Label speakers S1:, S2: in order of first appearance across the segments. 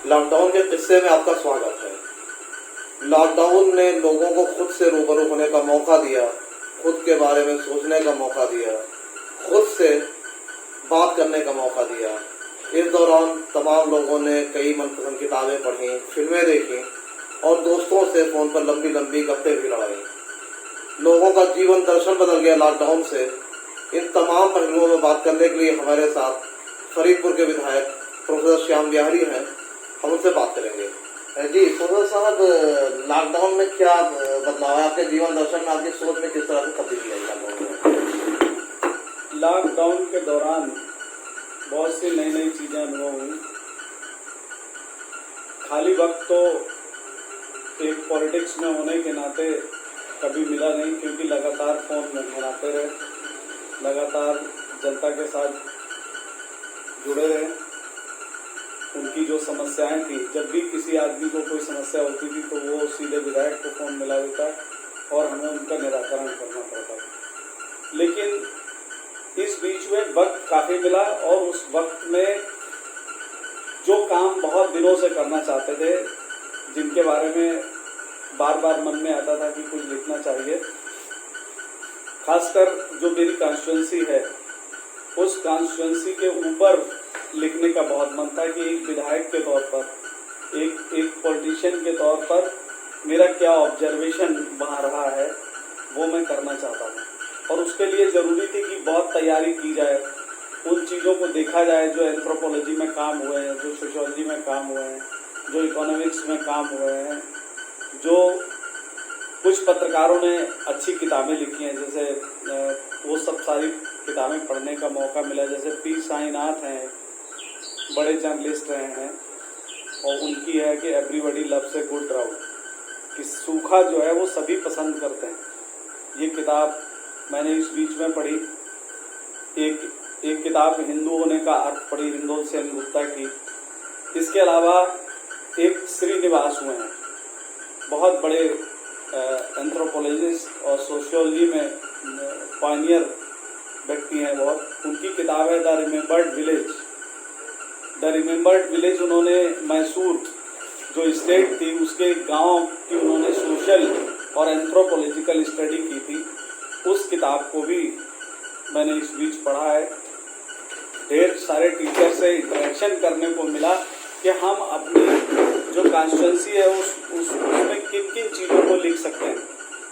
S1: Lockdown के किस्से में आपका स्वागत है। लॉकडाउन ने लोगों को खुद से रूबरू होने का मौका दिया, खुद के बारे में सोचने का मौका दिया, खुद से बात करने का मौका दिया। इस दौरान तमाम लोगों ने कई मनपसंद किताबें पढ़ी, फिल्में देखी और दोस्तों से फ़ोन पर लंबी लंबी गप्पे भी लड़ाई। लोगों का जीवन दर्शन बदल गया लॉकडाउन से। इन तमाम पहलुओं में बात करने के लिए हमारे साथ फरीदपुर के विधायक प्रोफेसर श्याम बिहारी हैं। हम उनसे बात करेंगे। जी प्रोफेसर साहब, लॉकडाउन में क्या बदलाव है आपके जीवन दर्शन में, आपकी सोच में किस तरह से तब्दीली आई
S2: लॉकडाउन के दौरान बहुत सी नई नई चीज़ें अनुभव हुई। खाली वक्त तो एक पॉलिटिक्स में होने के नाते कभी मिला नहीं, क्योंकि लगातार फ़ोन में बनाते रहे, लगातार जनता के साथ जुड़े रहे। उनकी जो समस्याएं थी, जब भी किसी आदमी को कोई समस्या होती थी तो वो सीधे विधायक को फ़ोन मिला देता है और हमें उनका निराकरण करना पड़ता था। लेकिन इस बीच में वक्त काफ़ी मिला और उस वक्त में जो काम बहुत दिनों से करना चाहते थे, जिनके बारे में बार बार मन में आता था कि कुछ लिखना चाहिए, खासकर जो मेरी कॉन्स्टिट्यूंसी है उस कॉन्स्टिट्यूंसी के ऊपर लिखने का बहुत मन था कि एक विधायक के तौर पर, एक पॉलिटिशियन के तौर पर मेरा क्या ऑब्जर्वेशन वहाँ रहा है वो मैं करना चाहता हूँ। और उसके लिए ज़रूरी थी कि बहुत तैयारी की जाए, उन चीज़ों को देखा जाए जो एंथ्रोपोलॉजी में काम हुए हैं, जो सोशियोलॉजी में काम हुए हैं, जो इकोनॉमिक्स में काम हुए हैं, जो कुछ पत्रकारों ने अच्छी किताबें लिखी हैं, जैसे वो सब सारी किताबें पढ़ने का मौका मिला। जैसे पी साईनाथ हैं, बड़े जर्नलिस्ट रहे हैं, और उनकी है कि everybody loves a good drought, कि सूखा जो है वो सभी पसंद करते हैं। ये किताब मैंने इस बीच में पढ़ी। एक किताब हिंदू होने का अर्थ पढ़ी, हिंदोल सेन गुप्ता की। इसके अलावा एक श्रीनिवास हुए हैं, बहुत बड़े एंथ्रोपोलॉजिस्ट और सोशियोलॉजी में पायनियर व्यक्ति हैं बहुत। उनकी किताब है the remembered village. The remembered village उन्होंने मैसूर जो स्टेट थी उसके गांव की उन्होंने सोशल और एंथ्रोपोलॉजिकल स्टडी की थी। उस किताब को भी मैंने इस बीच पढ़ा है। ढेर सारे टीचर से इंटरेक्शन करने को मिला कि हम अपनी जो कॉन्स्टिट्यूंसी है उसमें किन किन चीज़ों को लिख सकते हैं।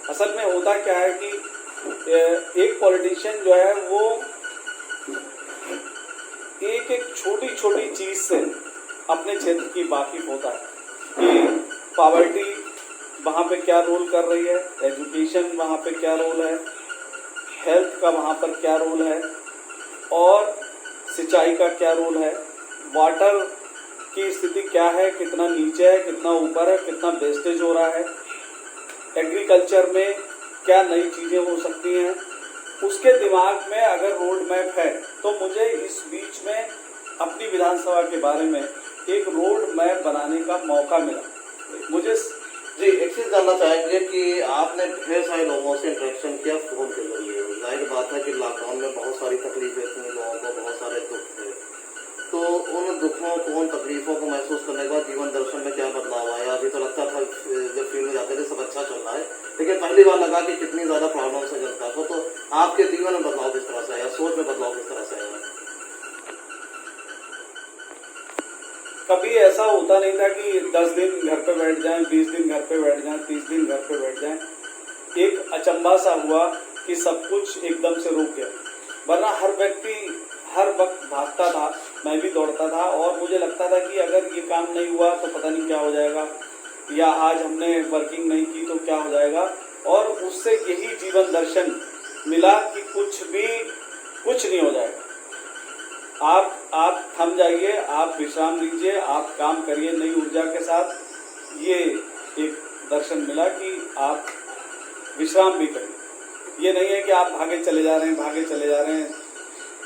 S2: असल में होता क्या है कि एक पॉलिटिशियन जो है वो एक छोटी छोटी चीज़ से अपने क्षेत्र की वाकिफ होता है कि पॉवर्टी वहाँ पे क्या रोल कर रही है, एजुकेशन वहाँ पे क्या रोल है, हेल्थ का वहाँ पर क्या रोल है, और सिंचाई का क्या रोल है, वाटर की स्थिति क्या है, कितना नीचे है, कितना ऊपर है, कितना वेस्टेज हो रहा है, एग्रीकल्चर में क्या नई चीज़ें हो सकती हैं। उसके दिमाग में अगर रोड मैप है तो मुझे इस बीच में अपनी विधानसभा के बारे में एक रोड मैप बनाने का मौका मिला। मुझे
S1: जी एक चीज़ जानना चाहेंगे कि आपने ढेर सारे लोगों से इंटरेक्शन किया फ़ोन के जरिए। जाहिर बात है कि लॉकडाउन में बहुत सारी तकलीफें थी, लोगों को बहुत सारे दुख थे। तो उन दुखों को, उन तकलीफों को महसूस करने के बाद जीवन दर्शन में क्या बदलाव आया? अभी तो लगता था जब फील्ड में जाते थे सब अच्छा चल रहा है, लेकिन पहली बार लगा कि कितनी ज़्यादा प्रॉब्लम्स है जनता को। तो आपके जीवन में बदलाव किस तरह से आया, सोच में बदलाव किस तरह से आया?
S2: कभी ऐसा होता नहीं था कि 10 दिन घर पे बैठ जाएं, 20 दिन घर पे बैठ जाएं, 30 दिन घर पे बैठ जाएं। एक अचंभा सा हुआ कि सब कुछ एकदम से रुक गया। वरना हर व्यक्ति हर वक्त भागता था, मैं भी दौड़ता था, और मुझे लगता था कि अगर ये काम नहीं हुआ तो पता नहीं क्या हो जाएगा, या आज हमने वर्किंग नहीं की तो क्या हो जाएगा। और उससे यही जीवन दर्शन मिला कि कुछ नहीं हो जाएगा। आप थम जाइए, आप विश्राम लीजिए, आप काम करिए नई ऊर्जा के साथ। ये एक दर्शन मिला कि आप विश्राम भी करें। ये नहीं है कि आप भागे चले जा रहे हैं।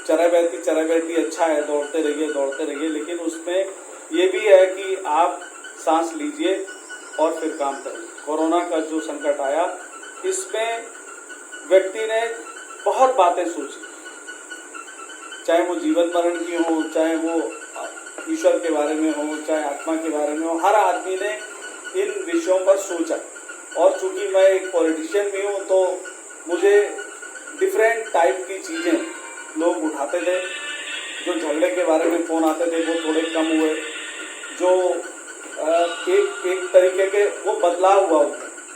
S2: चरा बहती अच्छा है, दौड़ते रहिए, लेकिन उसमें ये भी है कि आप सांस लीजिए और फिर काम करिए। कोरोना का जो संकट आया, इसमें व्यक्ति ने बहुत बातें सोची, चाहे वो जीवन मरण की हो, चाहे वो ईश्वर ईश्वर के बारे में हो, चाहे आत्मा के बारे में हो, हर आदमी ने इन विषयों पर सोचा। और चूंकि मैं एक पॉलिटिशियन भी हूँ तो मुझे डिफरेंट टाइप की चीज़ें लोग उठाते थे। जो झगड़े के बारे में फ़ोन आते थे वो थोड़े कम हुए, जो एक तरीके के वो बदलाव हुआ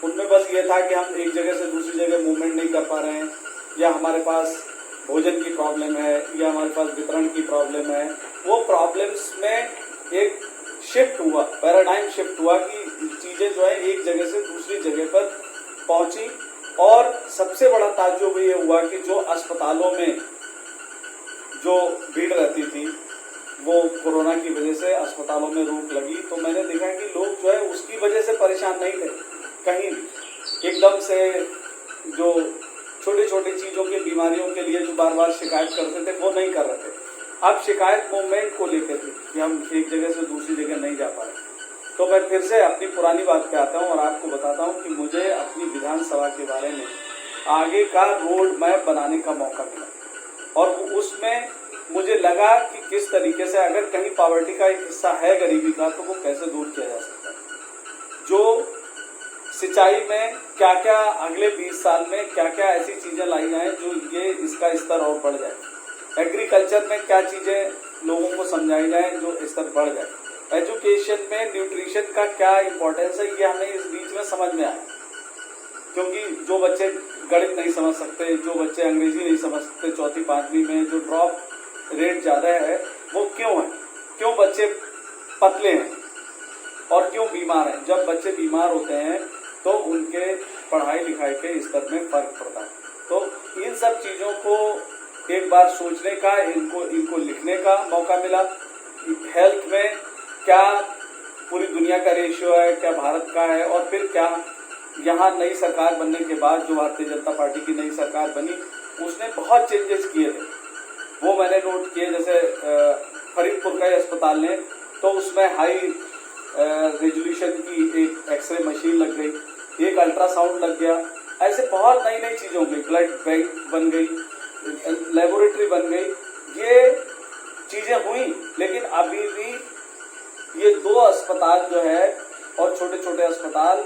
S2: उनमें बस ये था कि हम एक जगह से दूसरी जगह मूवमेंट नहीं कर पा रहे हैं, या हमारे पास भोजन की प्रॉब्लम है, या हमारे पास वितरण की प्रॉब्लम है। वो प्रॉब्लम्स में एक शिफ्ट हुआ, पैराडाइम शिफ्ट हुआ कि चीज़ें जो है एक जगह से दूसरी जगह पर पहुंची। और सबसे बड़ा ताज्जुब ये हुआ कि जो अस्पतालों में जो भीड़ रहती थी वो कोरोना की वजह से अस्पतालों में रोक लगी, तो मैंने देखा कि लोग जो है उसकी वजह से परेशान नहीं थे कहीं भी। एकदम से जो छोटी छोटी चीज़ों की बीमारियों के लिए जो बार बार शिकायत करते थे वो नहीं कर रहे थे। अब शिकायत मूवमेंट को लेकर थी कि हम एक जगह से दूसरी जगह नहीं जा पा रहे। तो मैं फिर से अपनी पुरानी बात पे आता हूँ और आपको बताता हूँ कि मुझे अपनी विधानसभा के बारे में आगे का रोड मैप बनाने का मौका मिला, और उसमें मुझे लगा कि किस तरीके से अगर कहीं पॉवर्टी का एक हिस्सा है गरीबी का तो वो कैसे दूर किया जा सकता है। जो सिंचाई में क्या क्या अगले 20 साल में क्या क्या ऐसी चीज़ें लाई जाएं जो ये इसका स्तर और बढ़ जाए। एग्रीकल्चर में क्या चीज़ें लोगों को समझाई जाए जो स्तर बढ़ जाए। एजुकेशन में न्यूट्रिशन का क्या इम्पोर्टेंस है ये हमें इस बीच में समझ में आया, क्योंकि जो बच्चे गणित नहीं समझ सकते, जो बच्चे अंग्रेजी नहीं समझ सकते, चौथी पांचवी में जो ड्रॉप रेट ज़्यादा है वो क्यों है, क्यों बच्चे पतले हैं और क्यों बीमार हैं। जब बच्चे बीमार होते हैं तो उनके पढ़ाई लिखाई के स्तर में फर्क पड़ता है। तो इन सब चीज़ों को एक बार सोचने का, इनको लिखने का मौका मिला। हेल्थ में क्या पूरी दुनिया का रेशियो है, क्या भारत का है, और फिर क्या यहाँ नई सरकार बनने के बाद जो भारतीय जनता पार्टी की नई सरकार बनी उसने बहुत चेंजेस किए थे, वो मैंने नोट किए। जैसे फरीदपुर का अस्पताल ने तो उसमें हाई रेजोल्यूशन की एक एक्सरे मशीन लग गई, एक अल्ट्रासाउंड लग गया। ऐसे बहुत नई नई चीज़ों की ब्लड बैंक बन गई, लेबोरेटरी बन गई, ये चीज़ें हुई। लेकिन अभी भी ये 2 अस्पताल जो है और छोटे छोटे अस्पताल,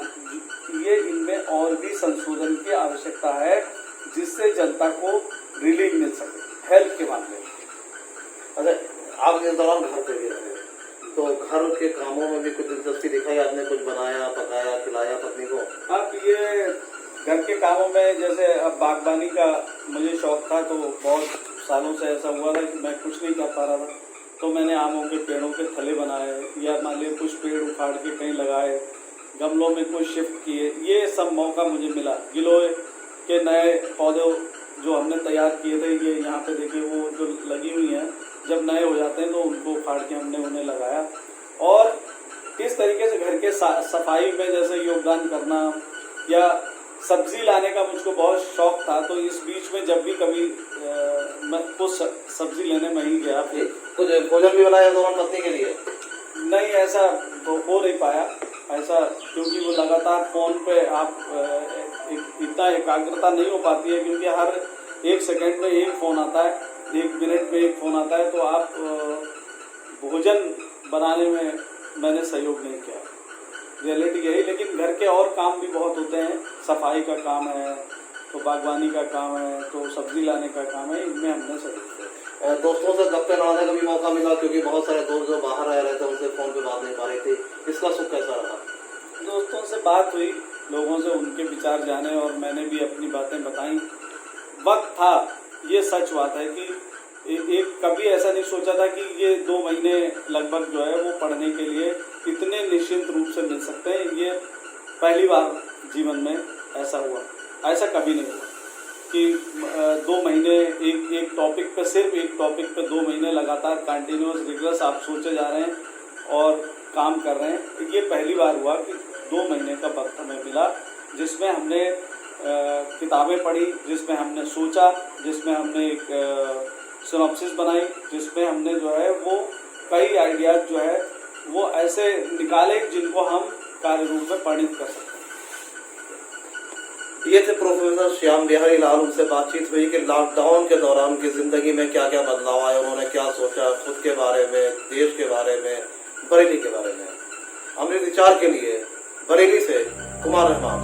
S2: ये इनमें और भी संशोधन की आवश्यकता है जिससे जनता को रिलीफ मिल सके हेल्थ के मामले में।
S1: अच्छा, आप इस दौरान घर पे भी रहे तो घर के कामों में भी कुछ दिलचस्पी दिखाई? आपने कुछ बनाया, पकाया, खिलाया पत्नी को?
S2: अब ये घर के कामों में जैसे अब बागबानी का मुझे शौक था, तो बहुत सालों से ऐसा हुआ था कि मैं कुछ नहीं कर पा रहा था। तो मैंने आमों के पेड़ों के थले बनाए, या मान लीजिए कुछ पेड़ उखाड़ के कहीं लगाए, गमलों में कुछ शिफ्ट किए। ये सब मौका मुझे मिला। गिलोय के नए पौधे जो हमने तैयार किए थे, ये यहाँ पे देखिए वो जो लगी हुई हैं, जब नए हो जाते हैं तो उनको उखाड़ के हमने उन्हें लगाया। और इस तरीके से घर के सफाई में जैसे योगदान करना, या सब्जी लाने का मुझको बहुत शौक था। तो इस बीच में जब भी कभी मैं कुछ सब्जी लेने में ही गया, फिर
S1: कुछ भोजन भी बनाया दौरान पत्नी के लिए?
S2: नहीं, ऐसा तो हो नहीं पाया ऐसा, क्योंकि वो लगातार फ़ोन पे आप इतना एकाग्रता नहीं हो पाती है, क्योंकि हर 1 सेकंड में एक फ़ोन आता है, 1 मिनट में एक फ़ोन आता है। तो आप भोजन बनाने में मैंने सहयोग नहीं किया, रियलिटी यही। लेकिन घर के और काम भी बहुत होते हैं, सफाई का काम है, तो बागवानी का काम है, तो सब्जी लाने का काम है, इनमें हमने सहयोग किया।
S1: दोस्तों से गप्पे लड़ाने का भी मौका मिला, क्योंकि बहुत सारे दोस्त जो बाहर रह रहे थे उनसे फ़ोन पे बात नहीं पा रहे थे, इसका सुख कैसा रहा?
S2: दोस्तों से बात हुई, लोगों से उनके विचार जाने, और मैंने भी अपनी बातें बताई। वक्त था, ये सच बात है कि एक कभी ऐसा नहीं सोचा था कि ये 2 महीने लगभग जो है वो पढ़ने के लिए इतने निश्चिंत रूप से मिल सकते हैं। ये पहली बार जीवन में ऐसा हुआ, ऐसा कभी नहीं हुआ कि 2 महीने एक टॉपिक पे, सिर्फ एक टॉपिक पे 2 महीने लगातार कंटिन्यूअस रिग्रेस आप सोचे जा रहे हैं और काम कर रहे हैं। ये पहली बार हुआ कि 2 महीने का वक्त हमें मिला, जिसमें हमने किताबें पढ़ी, जिसमें हमने सोचा, जिसमें हमने एक सिनॉप्सिस बनाई, जिसमें हमने जो है वो कई आइडियाज जो है वो ऐसे निकाले जिनको हम कार्य रूप में परिणित कर सकते हैं।
S1: ये थे प्रोफेसर श्याम बिहारी लाल। उनसे बातचीत हुई कि लॉकडाउन के दौरान उनकी जिंदगी में क्या क्या बदलाव आए, उन्होंने क्या सोचा खुद के बारे में, देश के बारे में, बरेली के बारे में। अमृत विचार के लिए बरेली से कुमार रहमान।